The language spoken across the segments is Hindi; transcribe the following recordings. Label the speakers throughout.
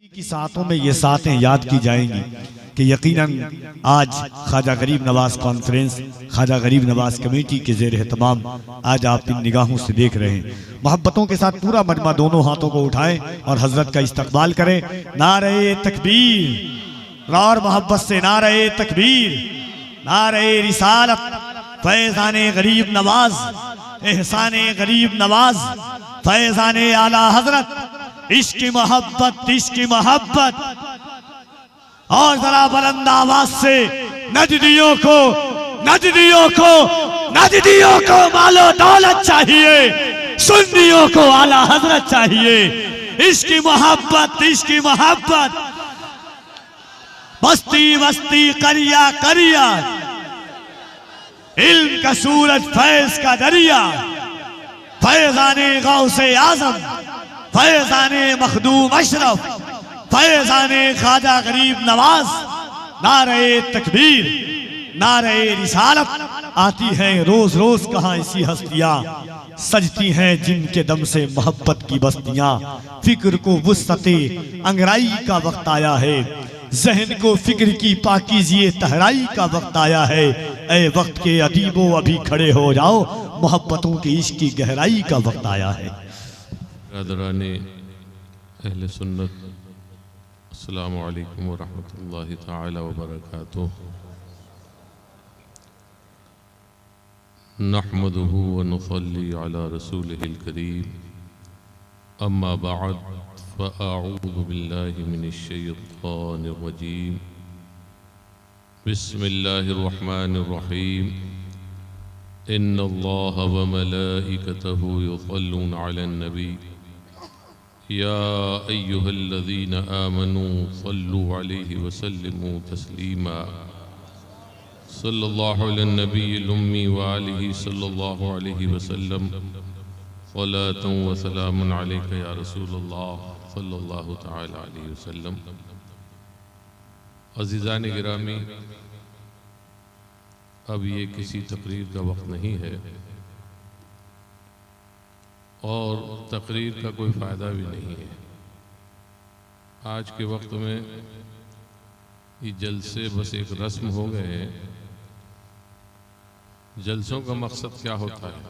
Speaker 1: की सातों में ये सातें याद की जाएंगी कि यकीनन आज ख्वाजा गरीब नवाज कॉन्फ्रेंस, ख्वाजा गरीब नवाज कमेटी के ज़ेर एहतमाम आज आप इन निगाहों से देख रहे हैं। मोहब्बतों के साथ पूरा मजमा दोनों हाथों को उठाएं और हजरत का इस्तकबाल करें। नारे तकबीर और मोहब्बत से नारे तकबीर, नारे रिसालत, फैज़ाने गरीब नवाज, एहसाने गरीब नवाज, फैज़ाने आला हजरत, इश्क मोहब्बत, इश्क मोहब्बत। और जरा बुलंद आवाज से नजदियों को, नजदियों को, नजदियों को मालो दौलत चाहिए, सुन्नियों को आला हजरत चाहिए। इश्क मोहब्बत, इश्क मोहब्बत। बस्ती बस्ती करिया करिया, इल्म का सूरज फैज का दरिया, फैजाने गौसे आजम, फैजाने मखदूम अशरफ, फैजाने ख्वाजा गरीब नवाज। नारे तकबीर, नारे रिसालत। आती हैं रोज रोज कहाँ ऐसी हस्तियां, सजती हैं जिनके दम से मोहब्बत की बस्तियां। फिक्र को वुस्अते अंगराई का वक्त आया है, जहन को फिक्र की पाकीज़िए तहराई का वक्त आया है। ए वक्त के अदीबो अभी खड़े हो जाओ, मोहब्बतों की इश्क की गहराई का वक्त आया है।
Speaker 2: रादराने अहले सुन्नत, अस्सलामु अलैकुम व रहमतुल्लाहि तआला व बरकातुहू। नहमदुहु व नुसल्ली अला रसूलिहिल करीम, अम्मा बअद, फ़अऊज़ु बिल्लाहि मिनश शैतानिर रजीम। बिस्मिल्लाहिर रहमानिर रहीम। इन्नल्लाहा व मलाइकतहु युसल्लूना अलन नबी या अय्युहल्लज़ीना आमनू सल्लु अलैहि व सल्लिमू तस्लीमा। सल्लल्लाहु अलैहि नबील उम्मी व आलिहि सल्लल्लाहु अलैहि वसल्लम। सलातun व सलामुन अलैका या रसूलल्लाह सल्लल्लाहु तआला अलैहि वसल्लम। अज़ीज़ान गिरामी, अब ये किसी तकरीर का वक्त नहीं है और तकरीर का कोई फ़ायदा भी नहीं है। आज के वक्त में ये जलसे बस एक रस्म हो गए हैं। जलसों का मकसद क्या होता है?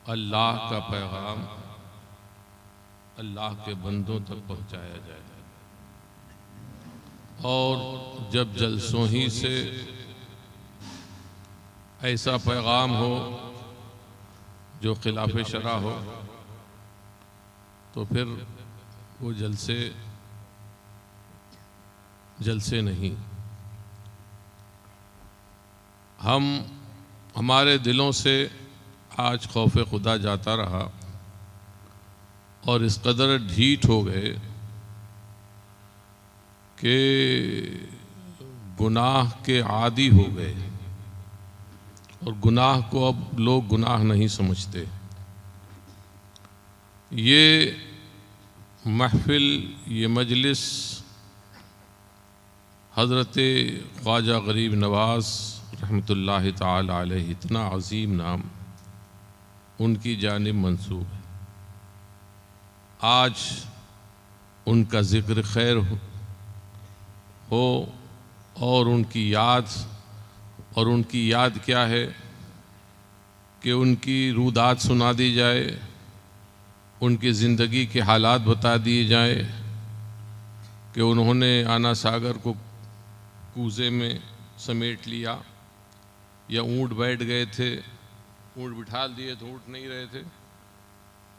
Speaker 2: अल्लाह का पैगाम अल्लाह के बंदों तक पहुंचाया जाए। और जब जलसों ही से ऐसा पैगाम हो जो खिलाफ शरा हो, तो फिर वो जलसे नहीं। हमारे दिलों से आज खौफ खुदा जाता रहा और इस कदर ढीठ हो गए कि गुनाह के आदी हो गए और गुनाह को अब लोग गुनाह नहीं समझते। ये महफिल, ये मजलिस हज़रत ख्वाजा गरीब नवाज रहमतुल्लाहि ताला अलैहि, इतना अजीम नाम, उनकी जानिब मंसूब है। आज उनका ज़िक्र खैर हो और उनकी याद क्या है कि उनकी रूदात सुना दी जाए, उनकी ज़िंदगी के हालात बता दिए जाए कि उन्होंने आना सागर को कूज़े में समेट लिया या ऊँट बैठ गए थे, ऊँट बिठा दिए तो ऊँट नहीं रहे थे,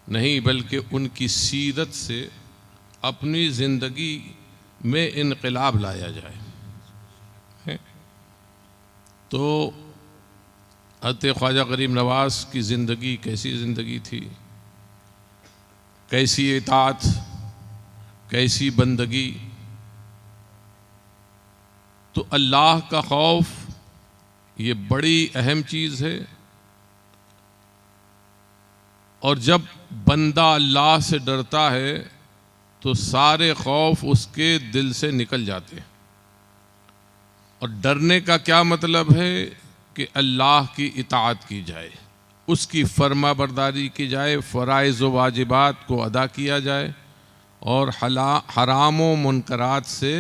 Speaker 2: नहीं, बल्कि उनकी सीरत से अपनी ज़िंदगी में इनकलाब लाया जाए। तो हज़रत ख्वाजा गरीब नवाज की ज़िंदगी कैसी ज़िंदगी थी, कैसी इताअत, कैसी बंदगी। तो अल्लाह का खौफ ये बड़ी अहम चीज़ है। और जब बंदा अल्लाह से डरता है तो सारे खौफ उसके दिल से निकल जाते हैं। और डरने का क्या मतलब है कि अल्लाह की इताअत की जाए, उसकी फर्मा बरदारी की जाए, फ़राइज़ व वाजिबात को अदा किया जाए, और हराम व मुनकरात से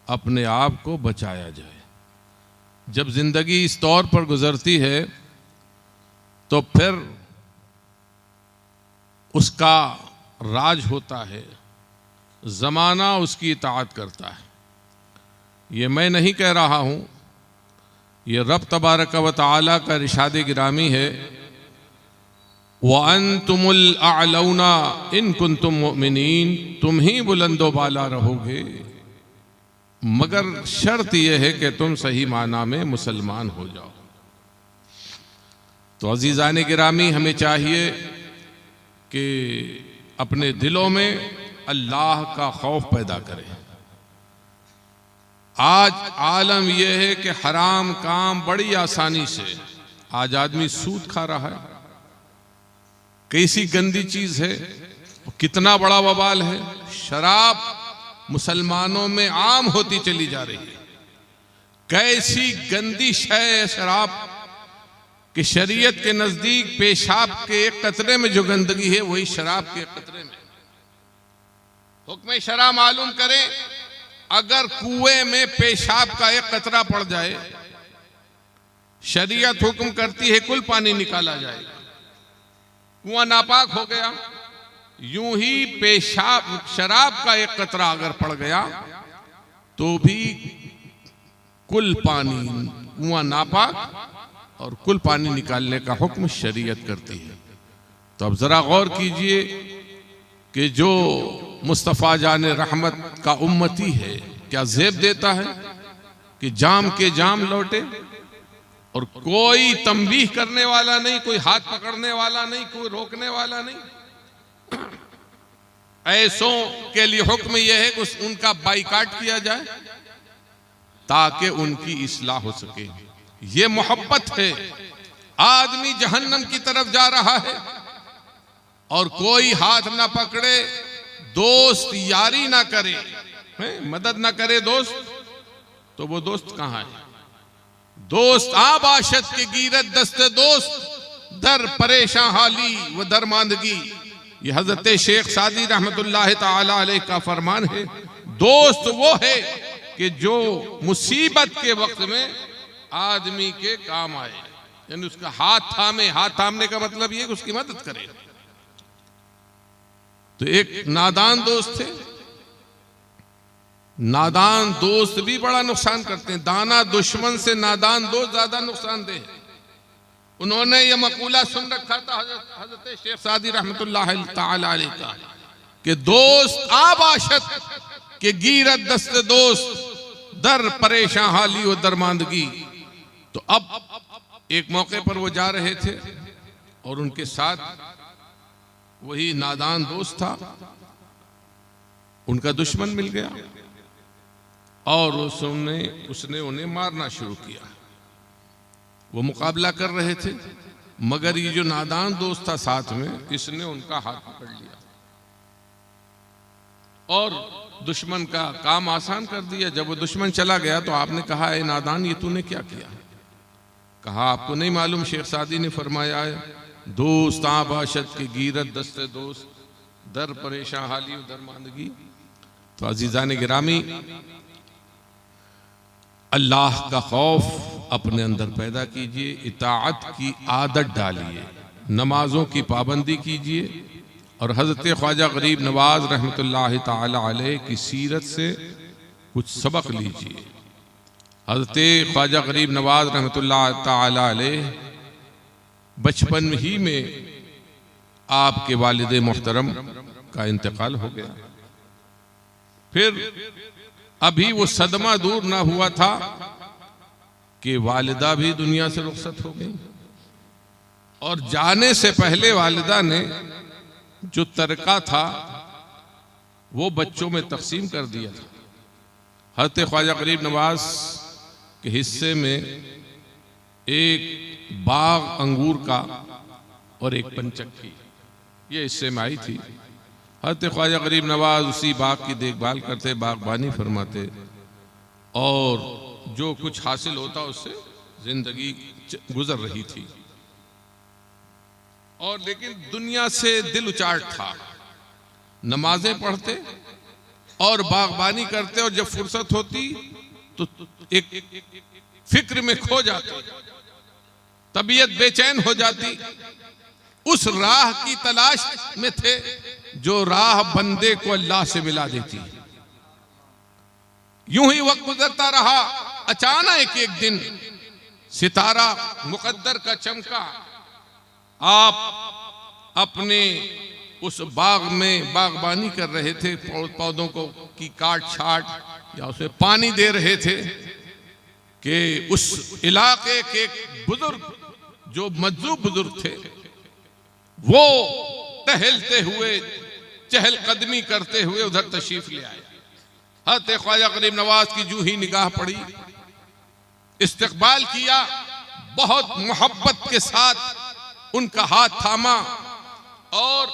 Speaker 2: अपने आप को बचाया जाए। जब ज़िंदगी इस तौर पर गुज़रती है तो फिर उसका राज होता है, ज़माना उसकी इताअत करता है। ये मैं नहीं कह रहा हूँ, ये रब तबारक व तआला का इरशाद गिरामी है, व अंतुमुल अअलौना इन कुंतुम मुमिनीन, तुम ही बुलंदो बाला रहोगे मगर शर्त यह है कि तुम सही माना में मुसलमान हो जाओ। तो अजीज़ान गिरामी, हमें चाहिए कि अपने दिलों में अल्लाह का खौफ पैदा करें। आज आलम यह है कि हराम काम बड़ी आसानी से, आज आदमी सूद खा रहा है, कैसी गंदी चीज है, कितना बड़ा वबाल है। शराब मुसलमानों में आम होती चली जा रही है। कैसी गंदी शय है शराब कि शरीयत के नजदीक पेशाब के एक कतरे में जो गंदगी है वही शराब के एक कतरे में। हुक्म शरा मालूम करें, अगर कुएं में पेशाब का एक कतरा पड़ जाए, शरीयत हुक्म करती है कुल पानी निकाला जाएगा, कुआं नापाक हो गया। यूं ही पेशाब शराब का एक कतरा अगर पड़ गया तो भी कुल पानी, कुआं नापाक और कुल पानी निकालने का हुक्म शरीयत करती है। तो अब जरा गौर कीजिए कि जो मुस्तफ़ा जान रहमत का उम्मती है, क्या ज़ेब देता है कि जाम के जाम लौटे और कोई तंबीह करने वाला नहीं, कोई हाथ पकड़ने वाला नहीं, कोई रोकने वाला नहीं। ऐसों के लिए हुक्म यह है कि उनका बाइकाट किया जाए ताकि उनकी इस्लाह हो सके। ये मोहब्बत है। आदमी जहन्नम की तरफ जा रहा है और कोई हाथ ना पकड़े, दोस्त यारी ना करे, मदद ना करे दोस्त, तो वो दोस्त कहां है? दोस्त आबाशत के गिरत दस्ते दोस्त दर परेशान हाली व दरमांदगी। ये हजरत शेख सादी रहमतुल्लाह ताला अलैह का फरमान है। दोस्त वो है कि जो मुसीबत के वक्त में आदमी के काम आए, यानी उसका हाथ थामे। हाथ थामने का मतलब ये कि उसकी मदद करे। तो एक नादान दोस्त थे। नादान दोस्त भी बड़ा नुकसान करते हैं। दाना दुश्मन से नादान दोस्त ज्यादा नुकसानदेह है। उन्होंने ये मकूला सुन रखा था हजरत शेख सादी रहमतुल्लाह ताला अलैह का कि दोस्त आबाशत के गिरत दस्त दोस्त दर परेशान हाली व दरमांदगी। तो अब एक मौके पर वो जा रहे थे और उनके साथ वही नादान दोस्त था, उनका दुश्मन मिल गया और उसने उन्हें मारना शुरू किया। वो मुकाबला कर रहे थे, मगर ये जो नादान दोस्त था साथ में, इसने उनका हाथ पकड़ लिया और दुश्मन का काम आसान कर दिया। जब वो दुश्मन चला गया तो आपने कहा, ए नादान, ये तूने क्या किया? कहा, आपको नहीं मालूम? शेख सादी ने फरमाया है, दोस्त आबाशत के गिरत दस्ते दोस्त दर परेशान हाली दरमांदगी। तो अजीज़ान गिरामी, अल्लाह का खौफ अपने अंदर पैदा कीजिए, इताअत की आदत डालिए, नमाजों की पाबंदी कीजिए और हज़रत ख्वाजा गरीब नवाज रहमतुल्लाह ताला अलैह की सीरत से कुछ सबक लीजिए। हज़रत ख्वाजा गरीब नवाज रहमतुल्लाह ताला अलैह बचपन ही में आपके वालिद मोहतरम का इंतकाल हो गया। फिर अभी वो सदमा दूर ना हुआ था कि वालिदा भी दुनिया से रुखसत हो गई और जाने से पहले वालिदा ने जो तरका था वो बच्चों में तकसीम कर दिया था। हज़रत ख्वाजा गरीब नवाज के हिस्से में एक बाग अंगूर का और एक पंचक्की ये हिस्से में आई थी। हज़रत ख्वाजा गरीब नवाज उसी बाग की देखभाल करते, बागबानी फरमाते और जो कुछ हासिल होता उससे जिंदगी गुजर रही थी। और लेकिन दुनिया से दिल उचाट था। नमाजें पढ़ते और बागबानी करते, और जब फुर्सत होती तो एक फिक्र में खो जाते, तबीयत बेचैन हो जाती। उस राह की तलाश में थे जो राह बंदे को अल्लाह से मिला देती। यूं ही वक्त गुजरता रहा। अचानक एक दिन सितारा मुकद्दर का चमका। आप अपने उस बाग में बागबानी कर रहे थे, पौधों को की काट छाट या उसमें पानी दे रहे थे कि उस इलाके के एक बुजुर्ग, जो मजलूम बुजुर्ग थे, वो टहलते हुए, चहलकदमी करते हुए उधर तशरीफ ले आए। हज़रत ख्वाजा गरीब नवाज की जूं ही निगाह पड़ी, इस्तकबाल किया, बहुत मोहब्बत के साथ उनका हाथ थामा और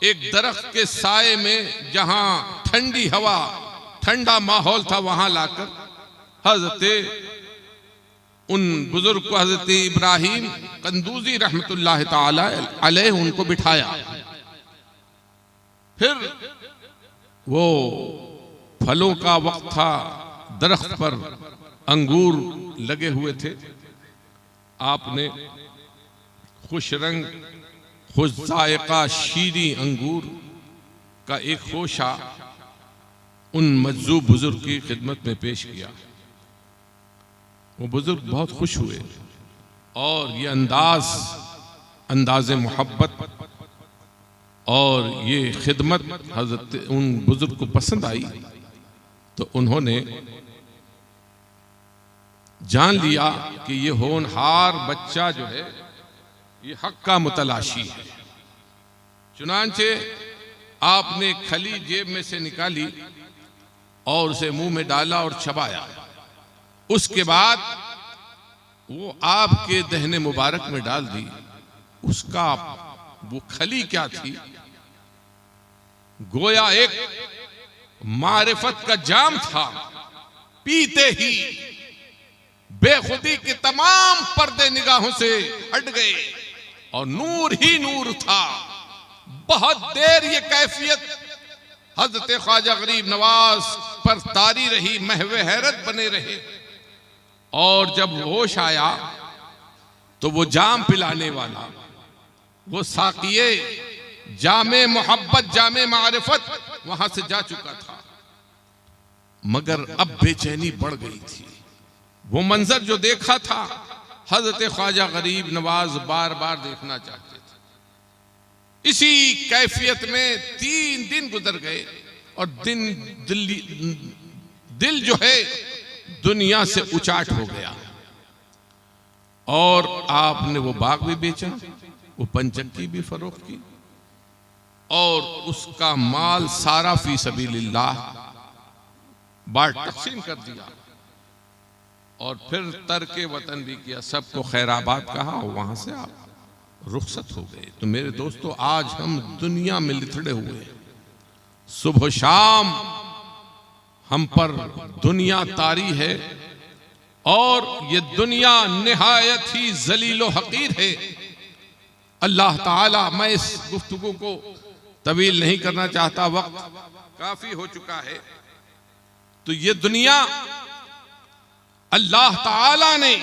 Speaker 2: एक दरख्त के साए में, जहां ठंडी हवा, ठंडा माहौल था, वहां लाकर हजरत उन बुजुर्ग को, हजरत इब्राहिम कंदूजी रहमतुल्लाह ताला अलैह, उनको बिठाया। फिर वो फलों का वक्त था, दरख्त पर अंगूर लगे हुए थे। आपने खुश रंग, खुश जायका, शीरी अंगूर का एक खोशा उन मजलूम बुजुर्ग की खिदमत में पेश किया। वो बुजुर्ग बहुत खुश हुए और ये अंदाज मोहब्बत और ये खिदमत हजरत उन बुजुर्ग को पसंद आई। तो उन्होंने जान लिया कि ये होनहार बच्चा जो है ये हक का मुतलाशी है। चुनांचे आपने खली जेब में से निकाली और उसे मुंह में डाला और चबाया। उसके बाद वो आपके दहने मुबारक में डाल दी। उसका वो खली क्या थी, गोया एक मारिफत का जाम था। पीते ही बेखुदी के तमाम पर्दे निगाहों से हट गए और नूर ही नूर था। बहुत देर ये कैफियत हजरत ख्वाजा गरीब नवाज पर तारी रही, महवे हैरत बने रहे। और जब होश आया तो वो जाम पिलाने वाला, वो साकिये जामे मोहब्बत, जामे मारिफत वहां से जा चुका था। मगर अब बेचैनी बढ़ गई थी। वो मंजर जो देखा था, हजरत ख्वाजा गरीब नवाज बार बार देखना चाहते थे। इसी कैफियत में 3 दिन गुजर गए और दिल जो है दुनिया से उचाट हो गया। और आपने वो बाग भी बेचा, वो पंचक्की भी फरोख्त की और उसका माल सारा फी सबीलिल्लाह बांट तकसीम कर दिया। और फिर तर्के वतन भी किया, सबको खैराबाद कहा और वहां से आप रुखसत हो गए। तो मेरे दोस्तों, आज हम दुनिया में लिथड़े हुए, सुबह शाम हम पर दुनिया तारी है और ये दुनिया निहायत ही जलीलो हकीर है। अल्लाह ताला, मैं इस गुफ्तगू को तवील नहीं करना चाहता, वक्त काफी हो चुका है। तो ये दुनिया अल्लाह ताला ने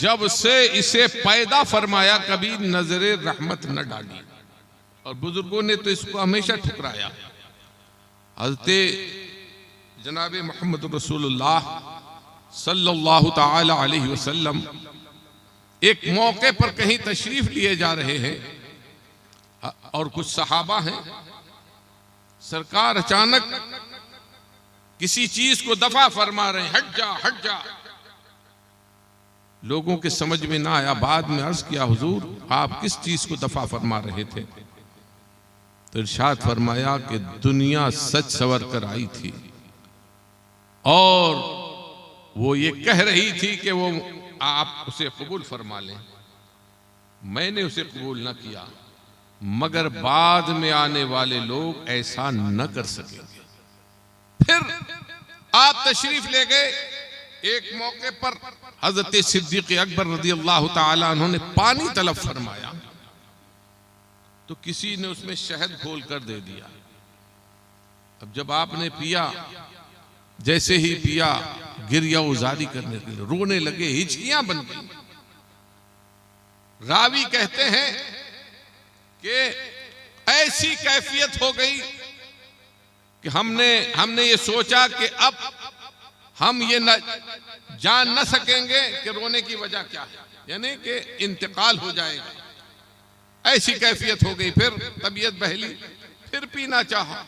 Speaker 2: जब से इसे पैदा फरमाया कभी नजरे रहमत न डाली और बुजुर्गों ने तो इसको हमेशा ठुकराया। हज़रत जनाब मोहम्मद रसूलुल्लाह सल्लल्लाहु ताला अलैहि वसल्लम एक मौके पर कहीं तशरीफ लिए जा रहे हैं और कुछ सहाबा हैं। सरकार अचानक किसी चीज को दफा फरमा रहे हैं, हट जा हट जा। लोगों के समझ में ना आया। बाद में अर्ज किया, हुजूर आप किस चीज को दफा फरमा रहे थे? तो इरशाद फरमाया कि दुनिया सच सवर कर आई थी और वो ये कह रही थी कि वो आप उसे कबूल फरमा लें। मैंने उसे कबूल न किया, मगर बाद में आने वाले लोग ऐसा न कर सकेंगे। फिर आप तशरीफ ले गए। एक मौके पर हजरत सिद्दीक अकबर रज़ी अल्लाह ताला अन्हु ने पानी तलब फरमाया तो किसी ने उसमें शहद घोल कर दे दिया। अब जब आपने पिया, जैसे ही पिया गिरिया उजारी करने के लिए रोने लगे, हिचकियां बन गई। रावी कहते हैं कि ऐसी कैफियत हो गई कि हमने ये सोचा कि अब हम ये जान न सकेंगे कि रोने की वजह क्या है, यानी कि इंतकाल हो जाएगा। ऐसी कैफियत हो गई। फिर तबीयत बहली, फिर पीना चाहा,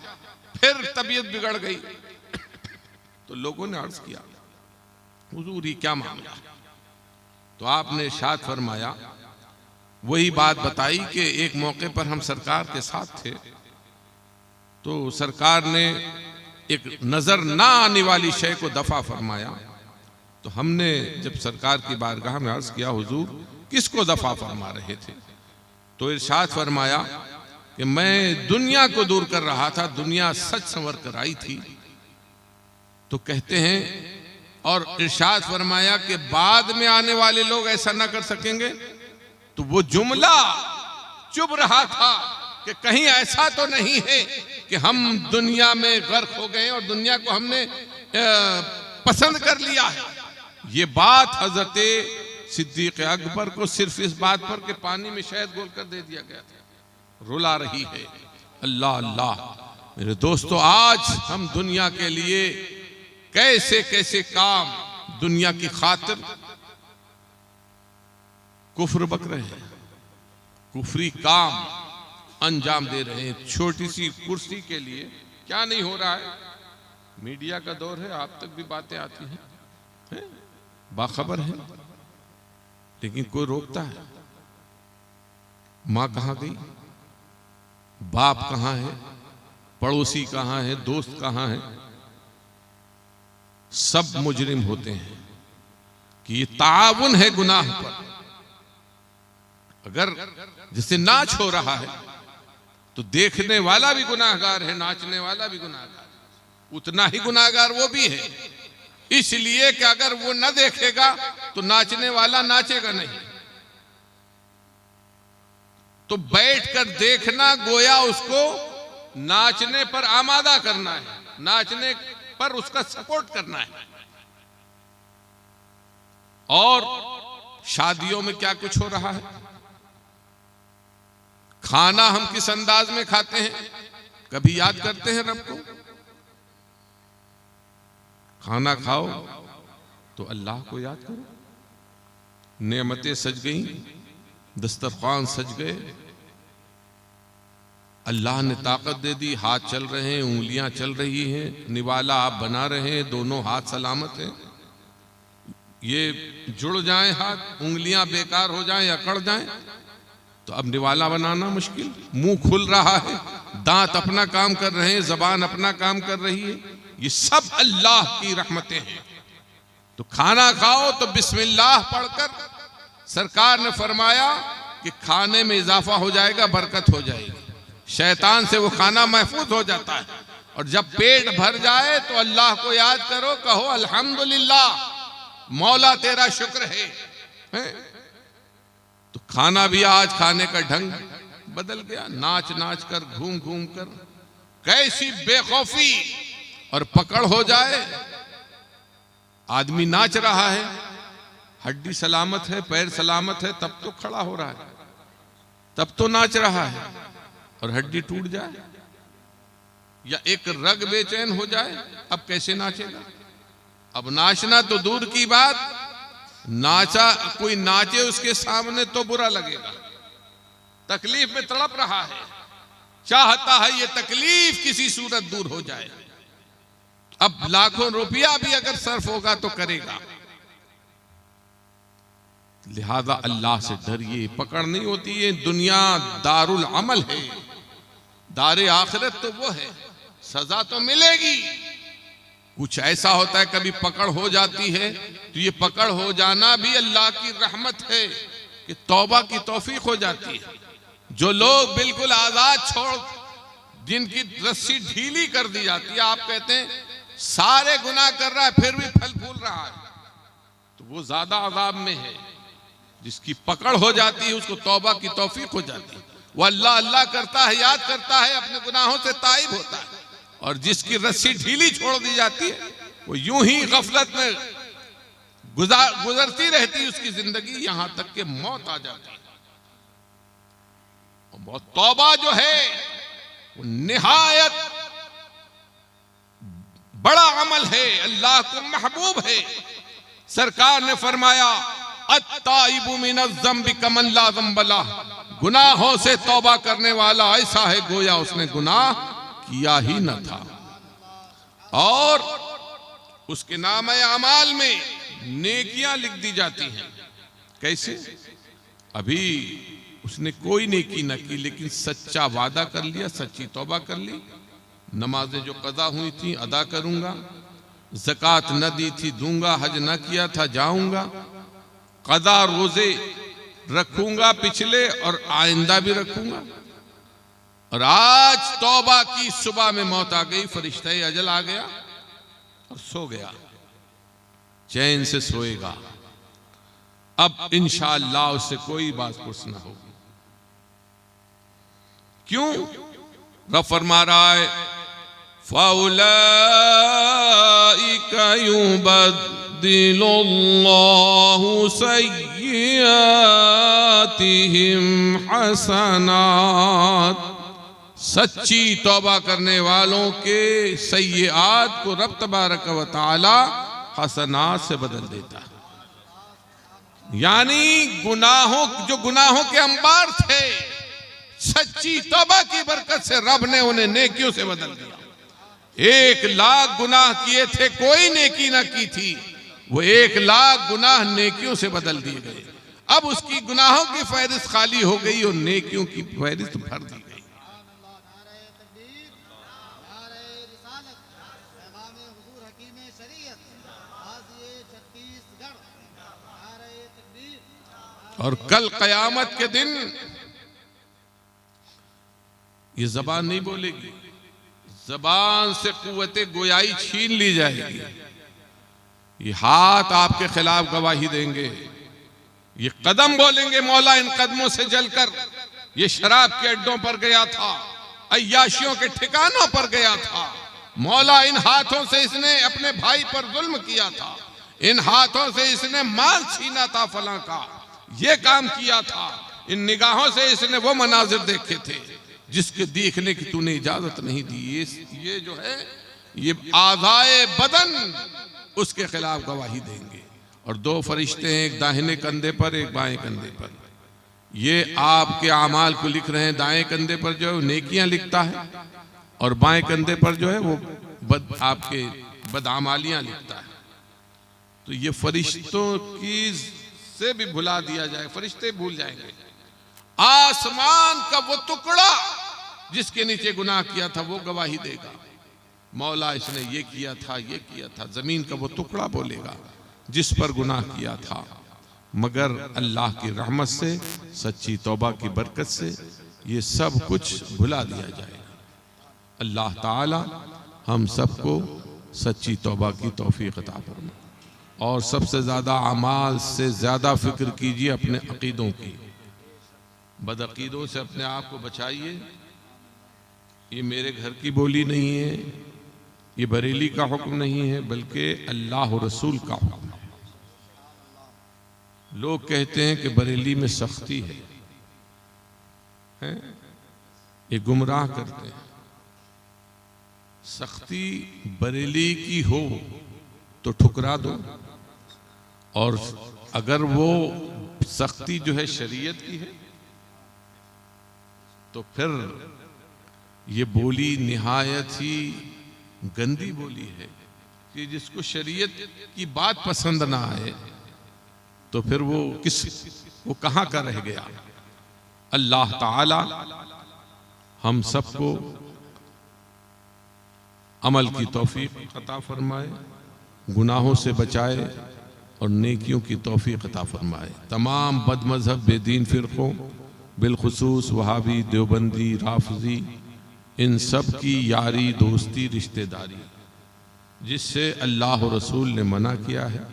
Speaker 2: फिर तबीयत बिगड़ गई। तो लोगों ने अर्ज किया, हुजूर ये क्या मामला? तो आपने इरशाद फरमाया, वही बात बताई कि एक मौके पर हम सरकार के साथ थे, तो सरकार ने एक नजर ना आने वाली शय को दफा फरमाया। तो हमने जब सरकार की बारगाह में अर्ज किया, हुजूर किसको दफा फरमा रहे थे? तो इरशाद फरमाया कि मैं दुनिया को दूर कर रहा था, दुनिया सच संवर कर आई थी। तो कहते हैं और इरशाद फरमाया कि बाद में आने वाले लोग ऐसा ना कर सकेंगे। तो वो जुमला चुभ रहा था कि कहीं ऐसा तो नहीं है कि हम दुनिया में गर्क हो गए और दुनिया को हमने पसंद कर लिया है। ये बात हजरत सिद्दीक अकबर को सिर्फ इस बात पर कि पानी में शहद घोल कर दे दिया गया था, रुला रही है। अल्लाह अल्लाह मेरे दोस्तों, आज हम दुनिया के लिए कैसे कैसे काम दुनिया की खातिर कुफ्र बक रहे हैं, कुफरी काम अंजाम दे रहे हैं। छोटी सी कुर्सी के लिए क्या नहीं हो रहा है। मीडिया का दौर है, आप तक भी बातें आती हैं, बाखबर है, लेकिन कोई रोकता है? माँ कहाँ गई, बाप कहाँ है, पड़ोसी कहाँ है, दोस्त कहाँ है? सब मुजरिम होते हैं कि ये ताउन है गुनाह पर। अगर जिससे नाच हो रहा है तो देखने वाला भी गुनाहगार है, नाचने वाला भी गुनाहगार, उतना ही गुनाहगार वो भी है। इसलिए कि अगर वो न देखेगा तो नाचने वाला नाचेगा नहीं। तो बैठकर देखना गोया उसको नाचने पर आमादा करना है, नाचने पर उसका सपोर्ट करना है। और शादियों में क्या कुछ हो रहा है, खाना हम किस अंदाज में खाते हैं, कभी याद करते हैं रब को? खाना खाओ तो अल्लाह को याद करो। नेमतें सज गई, दस्तरखान सज गए, अल्लाह ने ताकत दे दी, हाथ चल रहे हैं, उंगलियां चल रही हैं, निवाला आप बना रहे हैं, दोनों हाथ सलामत हैं। ये जुड़ जाएं हाथ, उंगलियां बेकार हो जाएं, अकड़ जाएं, तो अब निवाला बनाना मुश्किल। मुंह खुल रहा है, दांत अपना काम कर रहे हैं, जबान अपना काम कर रही है। ये सब अल्लाह की रहमतें हैं। तो खाना खाओ तो बिस्मिल्लाह पढ़कर सरकार ने फरमाया कि खाने में इजाफा हो जाएगा, बरकत हो जाएगी, शैतान से वो खाना महफूज हो जाता है। और जब पेट भर जाए तो अल्लाह को याद करो, कहो अल्हम्दुलिल्लाह, मौला तेरा शुक्र है। तो खाना भी आज खाने का ढंग बदल गया, नाच नाच कर, घूम घूम कर, कैसी बेखौफी और पकड़ हो जाए। आदमी नाच रहा है, हड्डी सलामत है, पैर सलामत है, तब तो खड़ा हो रहा है, तब तो नाच रहा है। और हड्डी टूट जाए या एक रग बेचैन हो जाए, अब कैसे नाचेगा? अब नाचना तो दूर की बात, नाचा कोई नाचे उसके सामने तो बुरा लगेगा। तकलीफ में तड़प रहा है, चाहता है ये तकलीफ किसी सूरत दूर हो जाए। अब लाखों रुपया भी अगर सर्फ होगा तो करेगा। लिहाजा अल्लाह से डरिए, पकड़ नहीं होती है। दुनिया दारुल अमल है, दारे आखिरत तो वो है, सजा तो मिलेगी। कुछ ऐसा होता है कभी पकड़ हो जाती है, तो ये पकड़ हो जाना भी अल्लाह की रहमत है कि तौबा की तौफीक हो जाती है। जो लोग बिल्कुल आजाद छोड़, जिनकी रस्सी ढीली कर दी जाती है, आप कहते हैं सारे गुनाह कर रहा है फिर भी फल फूल रहा है, तो वो ज्यादा अजाब में है। जिसकी पकड़ हो जाती है उसको तौबा की तौफीक हो जाती है, वो अल्लाह अल्लाह करता है, याद करता है, अपने गुनाहों से ताइब होता है और जिसकी रस्सी ढीली छोड़ दी जाती है वो यूं ही गफलत में गुजरती रहती, उसकी जिंदगी यहां तक कि मौत आ जाती है। और तौबा जो है वो निहायत बड़ा अमल है, अल्लाह को महबूब है। सरकार ने फरमाया अत्ताइबु मिनज़्ज़म्बि कमन ला ज़म्ब लह, गुनाहों से तौबा करने वाला ऐसा है गोया उसने गुनाह किया ही न था। और उसके नामे अमाल में नेकियां लिख दी जाती हैं। कैसे? अभी उसने कोई नेकी न की लेकिन सच्चा वादा कर लिया, सच्ची तौबा कर ली, नमाजें जो कज़ा हुई थी अदा करूंगा, ज़कात न दी थी दूंगा, हज न किया था जाऊंगा, कज़ा रोजे रखूंगा पिछले और आइंदा भी रखूंगा। और आज तौबा की, सुबह में मौत आ गई, फरिश्ता अजल आ गया और सो गया, चैन से सोएगा। अब इंशाअल्लाह उससे कोई बात पुछ ना होगी। क्यों? रब फरमा रहा है फौलाइका युबद्दिलुल्लाहु सय्यिआतिहिम हसनात, सच्ची तौबा करने वालों के सय्यिआत को रब तबारक व तआला हसनात से बदल देता है। यानी जो गुनाहों के अंबार थे, सच्ची तौबा की बरकत से रब ने उन्हें नेकियों से बदल दिया। 1,00,000 गुनाह किए थे, कोई नेकी ना की थी, वो 1,00,000 गुनाह नेकियों से बदल दिए गए। अब उसकी गुनाहों की फहरिस्त खाली हो गई और नेकियों की फहरिस्त भर दी गई। और कल कयामत के दिन ये जबान नहीं बोलेगी, जबान से कुव्वते गोयाई छीन ली जाएगी। ये हाथ आपके खिलाफ गवाही देंगे, ये कदम बोलेंगे मौला इन कदमों से जलकर ये शराब के अड्डों पर गया था, अय्याशियों के ठिकानों पर गया था, मौला इन हाथों से इसने अपने भाई पर जुल्म किया था, इन हाथों से इसने माल छीना था फलां का, ये काम किया था, इन निगाहों से इसने वो मनाजिर देखे थे जिसके देखने की तूने इजाजत नहीं दी। ये जो है ये आज़ाए बदन उसके खिलाफ गवाही देंगे। और 2 फरिश्ते हैं, एक दाहिने कंधे पर एक बाएं कंधे पर। ये आपके अमाल को लिख रहे हैं। दाएं कंधे पर जो है वो नेकियां लिखता है और बाएं कंधे पर जो है वो आपके बदआमालियां लिखता है। तो ये फरिश्तों की से भी भुला दिया जाए, फरिश्ते भूल जाएंगे। आसमान का वो टुकड़ा जिसके नीचे गुनाह किया था वो गवाही देगा, मौला इसने ये किया था, ये किया था। जमीन का वो टुकड़ा बोलेगा जिस पर गुनाह किया था। मगर अल्लाह की रहमत से, सच्ची तौबा की बरकत से ये सब कुछ भुला दिया जाएगा। अल्लाह ताला हम सबको सच्ची तौबा की तौफीक अता फरमाए। और सबसे ज़्यादा अमाल से ज़्यादा फिक्र कीजिए अपने अकीदों की, बदअकीदों से अपने आप को बचाइए। ये मेरे घर की बोली नहीं है, ये बरेली का हुक्म नहीं है, बल्कि अल्लाह और रसूल का हुक्म है। लोग कहते हैं कि बरेली में सख्ती है, ये गुमराह करते हैं। सख्ती बरेली की हो तो ठुकरा दो, और अगर वो सख्ती जो है शरीयत की है तो फिर ये बोली निहायत ही गंदी बोली है कि जिसको शरीयत की बात पसंद ना आए तो फिर वो कहाँ का रह गया। अल्लाह ताला हम सबको अमल की तौफीक अता फरमाए, गुनाहों से बचाए और नेकियों की तौफीक अता फरमाए। तमाम बदमज़हब बेदीन फ़िरक़ों, बिलखुसूस वहाबी, देवबंदी, राफ़ज़ी, इन सब की यारी, दोस्ती, रिश्तेदारी जिससे अल्लाह और रसूल ने मना किया है,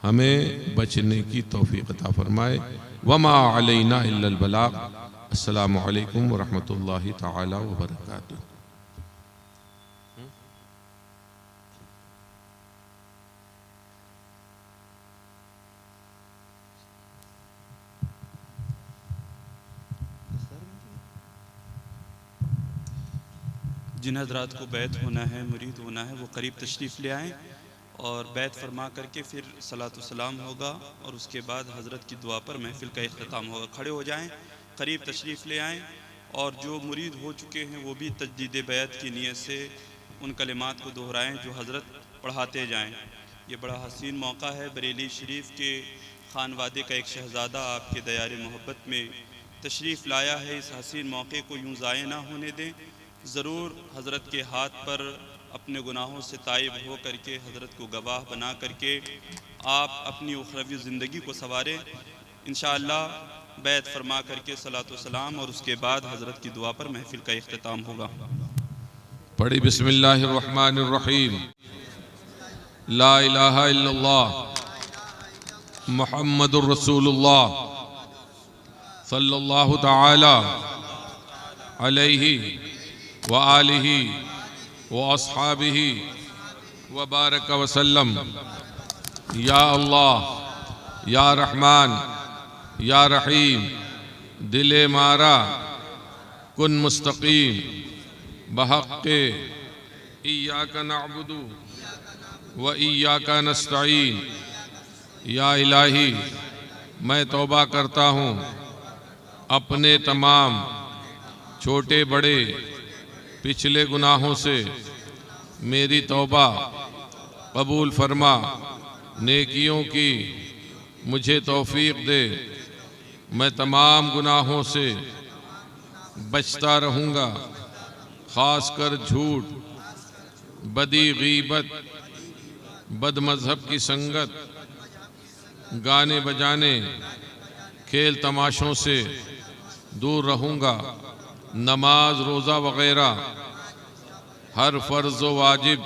Speaker 2: हमें बचने की तौफीक अता फरमाए। वमा अलैना इल्लल बलाग। अस्सलामु अलैकुम व रहमतुल्लाहि तआला व बरकातुहू।
Speaker 3: जिन हजरात को बैत होना है, मुरीद होना है, वो करीब तशरीफ़ ले आएँ और बैत फरमा करके फिर सलातो सलाम होगा और उसके बाद हज़रत की दुआ पर महफ़िल का इख्तिताम होगा। खड़े हो जाएं, करीब तशरीफ़ ले आएँ और जो मुरीद हो चुके हैं वो भी तजदीद बैत की नीयत से उन कलिमात को दोहराएँ जो हज़रत पढ़ाते जाएँ। ये बड़ा हसीन मौका है। बरेली शरीफ के खानवादे का एक शहज़ादा आपके दयारे मोहब्बत में तशरीफ़ लाया है। इस हसीन मौके को यूँ ज़ाय ना होने दें। ज़रूर हज़रत के हाथ पर अपने गुनाहों से ताइब हो करके हज़रत को गवाह बना करके आप अपनी उखरवी ज़िंदगी को संवारें। इंशाअल्लाह बैत फरमा करके सलातो सलाम और उसके बाद हज़रत की दुआ पर महफ़िल का इख्तिताम होगा।
Speaker 2: पढ़ी बिस्मिल्लाहिर्रहमानिर्रहीम। ला इलाहा इल्लल्लाह मुहम्मदुर रसूलुल्लाह सल्लल्लाहु तआला अलैहि व आलिहि व अस्हाबिहि व बारक वसल्लम। या अल्लाह या रहमान या रहीम, दिले मारा कुन मुस्तकीम बहक़्क़े इय्याका नअबुदु व इय्याका नस्तईन। या इलाही, मैं तौबा करता हूँ अपने तमाम छोटे बड़े पिछले गुनाहों से, मेरी तौबा कबूल फरमा, नेकियों की मुझे तौफीक दे। मैं तमाम गुनाहों से बचता रहूँगा, ख़ास कर झूठ, बदी, गीबत, बदमज़हब की संगत, गाने बजाने, खेल तमाशों से दूर रहूँगा। नमाज, रोज़ा वग़ैरह हर फ़र्ज़ व वाजिब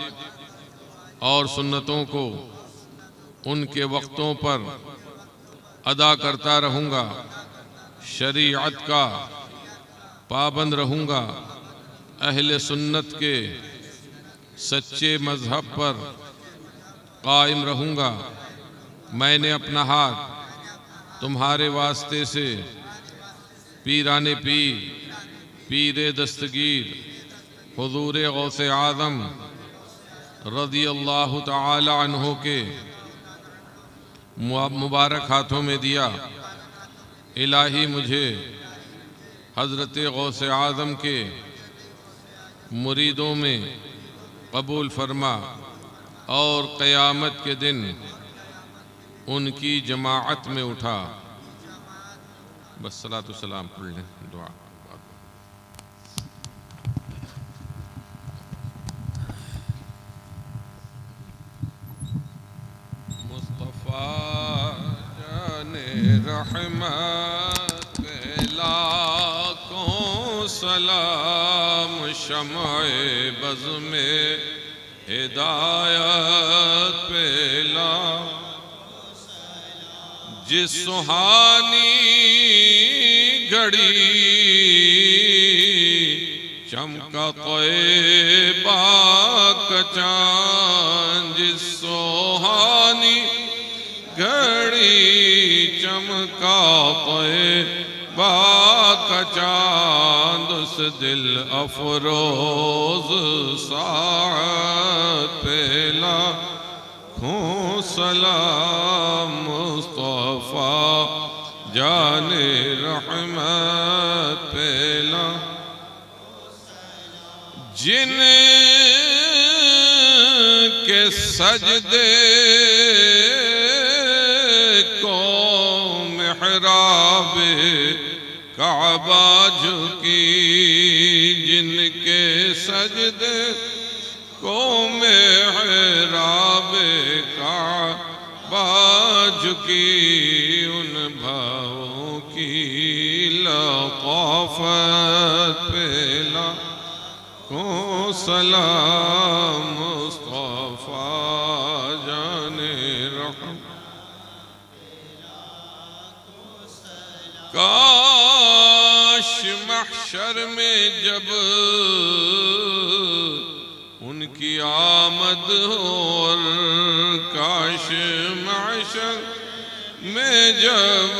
Speaker 2: और सुन्नतों को उनके वक्तों पर अदा करता रहूँगा। शरीअत का पाबंद रहूँगा। अहले सुन्नत के सच्चे मज़हब पर कायम रहूँगा। मैंने अपना हाथ तुम्हारे वास्ते से पीराने पीर, पीरे दस्तगीर, हुज़ूर गौसे आज़म रज़ी अल्लाह तआला अन्हु के मुबारक हाथों में दिया। इलाही, मुझे हज़रत गौसे आज़म के मुरीदों में कबूल फरमा और क़यामत के दिन उनकी जमाअत में उठा। बस सलातो सलाम पढ़ लें, दुआ। मुस्तफ़ा जाने रहमत लाखों सलाम, शम्अ बज़ में हिदायत पेला, जिस सुहानी घड़ी चमका तैबा का चाँद, जिस सुहानी घड़ी चमका तैबा का चाँद, उस दिल अफरोज साअत पेला खूं सलाम। मुस्तफ़ा जाने रहमत पेला, जिन के सजदे को मेहराब काबा झुकी, जिनके सजदे को मेहराब काबा झुकी, उन भावों की लताफत पेला को सलाम। मुस्तफ़ा जाने रहम, काश महशर में जब उनकी आमद हो, और काश महशर में जब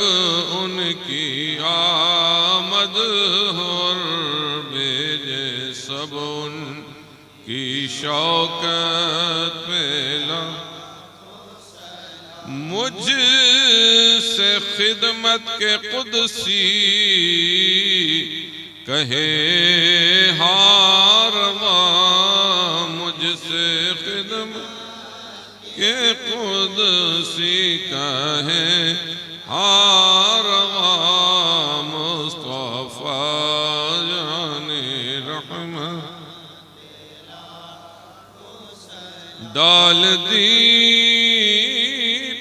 Speaker 2: उनकी आमद हो, और भेजे सब उन शौकत पेला मुझसे खिदमत के कुदसी कहे हारवा मुझसे खिदमत के कुदसी कहे हारवा मुस्तफा जाने रहमत डाल दी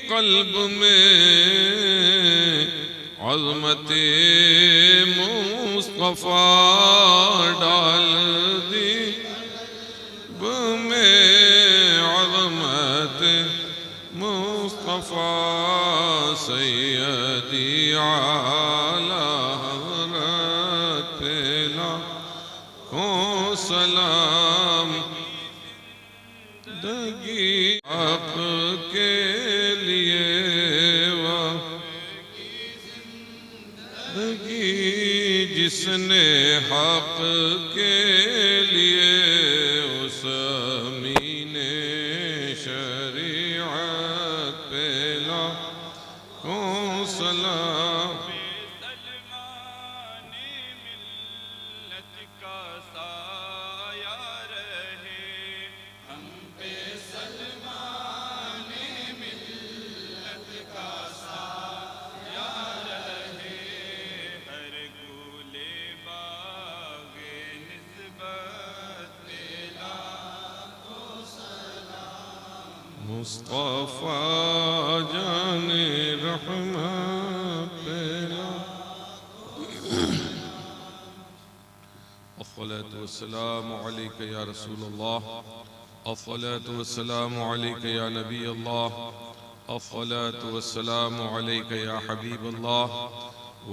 Speaker 2: कल्ब में अज़मते मुस्तफा डाल दी में अज़मते मुस्तफा सैयदी आला हज़रत पे लाखों सलाम दगी आपके लिए दगी जिसने हक के लिए उस अमीने शरीअत पे लाखों सलाम मुस्तफा जाने रहमत पेला अस्सलातु वस्सलामु अलैका या रसूलल्लाह अस्सलातु वस्सलामु अलैका या नबी अल्लाह अस्सलातु वस्सलामु अलैका या हबीब अल्लाह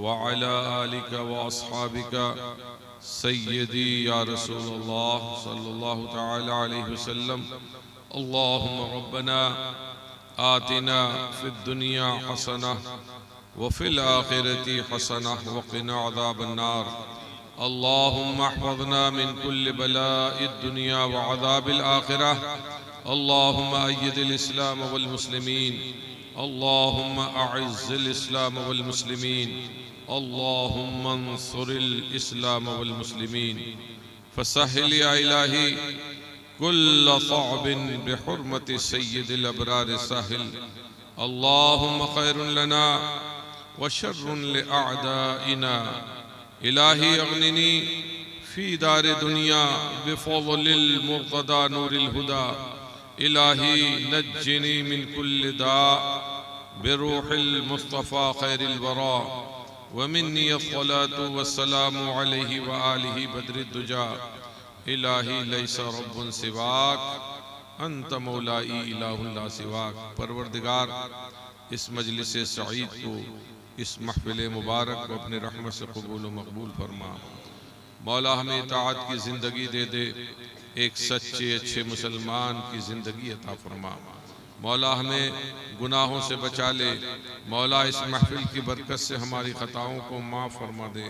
Speaker 2: व अला आलिका व अस्हाबिका सय्यदी या रसूलल्लाह सल्लल्लाहु तआला अलैहि वसल्लम अल्लाहुम्मा रब्बना आतिना फिद दुनिया हसना व फिल आखिरति हसना व क़िना अज़ाबन नार अल्लाहुम्मा अहफ़ज़ना मिन कुल्लि बलाइद दुनिया व अज़ाबिल आखिरह अल्लाहुम्मा अय्यिदिल इस्लाम वल मुस्लिमीन अल्लाहुम्मा अइज़्ज़िल इस्लाम वल मुस्लिमीन अल्लाहुम्मा अंसुरिल इस्लाम वल मुस्लिमीन फसहिल या इलाही कुल्ल फ़अबिन बिहुर्मति सय्यिदिल अबरार साहिल अल्लाहुम्मा खैरुन लना व शर्रुन लिअअदाइना इलाही अग़निनी फ़ी दार दुनिया बिफ़ज़लिल मुक़्तदा नूरिल हुदा इलाही नज्जिनी मिन कुल्लि दा बिरूहिल मुस्तफ़ा खैरिल वरा व मिन्नी अस्सलातु वस्सलामु अलैहि व आलिहि बद्रिद दुजा इलाही लैसा रब्बुन सिवाक अंत मौलाई इलाहुन ला सिवाक। परवरदिगार इस मजलिस सईद को इस महफिल मुबारक को अपने रहमत से कबूल व मकबूल फरमा। मौला हमें इताअत की ज़िंदगी दे दे, एक सच्चे अच्छे मुसलमान की ज़िंदगी अता फरमा। मौला हमें गुनाहों से बचा ले। मौला इस महफिल की बरकत से हमारी ख़ताओं को माफ़ फरमा दे,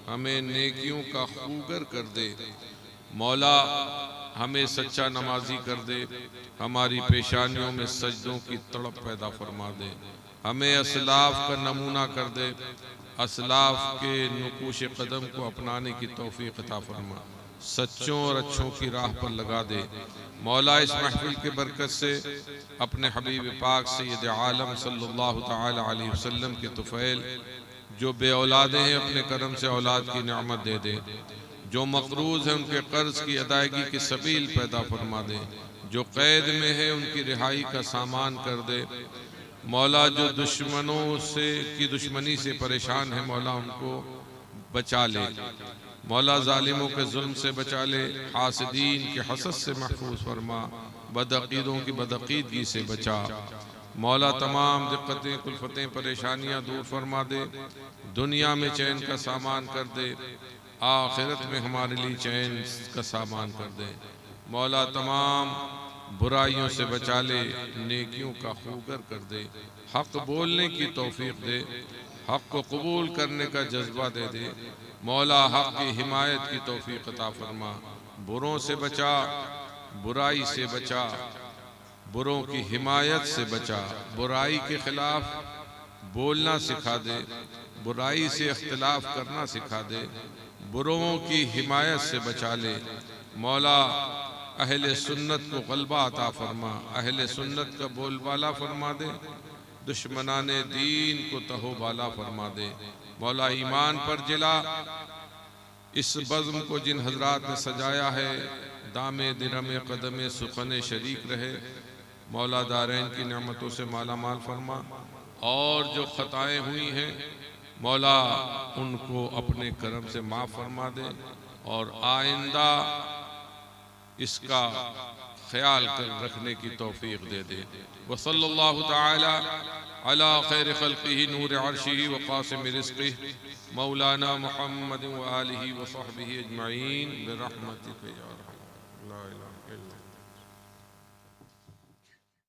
Speaker 2: हमें नेकियों का खूगर कर दे। मौला हमें सच्चा नमाजी कर दे, हमारी पेशानियों में सजदों की तड़प पैदा फरमा दे। हमें असलाफ का नमूना कर दे, असलाफ के नुकूश कदम को अपनाने की तौफीक अता फरमा, सच्चों और अच्छों की राह पर लगा दे। मौला इस महफिल की बरकत से अपने हबीब पाक सैयद आलम सल्लल्लाहु तआला अलैहि वसल्लम के तुफ़ैल जो बे औलादे हैं अपने करम से औलाद की नेमत दे दे। जो मक़रूज़ हैं उनके कर्ज़ की अदायगी की सबील पैदा फरमा दे। जो कैद में है उनकी रिहाई का सामान कर दे। मौला जो दुश्मनों से की दुश्मनी से परेशान है मौला उनको बचा ले। मौला जालिमों के जुल्म से बचा ले, हासिदीन के हसद से महफूज फरमा, बदअक़ीदों की बदअक़ीदगी से बचा। मौला तमाम दिक्कतें कुल्फ़तें परेशानियाँ दूर फरमा दे, दुनिया में चैन का सामान कर दे, आखिरत में हमारे लिए चैन का सामान कर दे। मौला तमाम बुराइयों से बचा ले, नेकियों का खूगर कर दे, हक़ बोलने की तौफीक दे, हक़ को कबूल करने का जज्बा दे दे। मौला हक़ की हिमायत की तौफीक अता फरमा, बुरों से बचा, बुराई से बचा, बुरों की हिमायत से बचा, बुराई के खिलाफ बोलना सिखा दे, बुराई से इख्तिलाफ करना सिखा दे, बुरों की हिमायत से बचा ले। मौला अहले सुन्नत को गलबा अता फरमा, अहले सुन्नत का बोलबाला फरमा दे, दुश्मनाने दीन को तहोबाला फरमा दे। मौला ईमान पर जिला इस बज़्म को जिन हजरात ने सजाया है, दामे दिरमे कदमे सुखने शरीक रहे। मौला दारैन की नेमतों से माला माल फरमा, और जो ख़ताएँ हुई हैं मौला उनको अपने करम से माफ़ फरमा दे, और आइंदा इसका ख्याल कर रखने की तौफीक दे दे। वसल्लल्लाहु तआला अला खैर खल्क़िही नूर अर्शिही व क़ासिम रिज़्क़िही मौलाना मुहम्मद व आलिही व सहबिही अजमईन बिरहमतिका या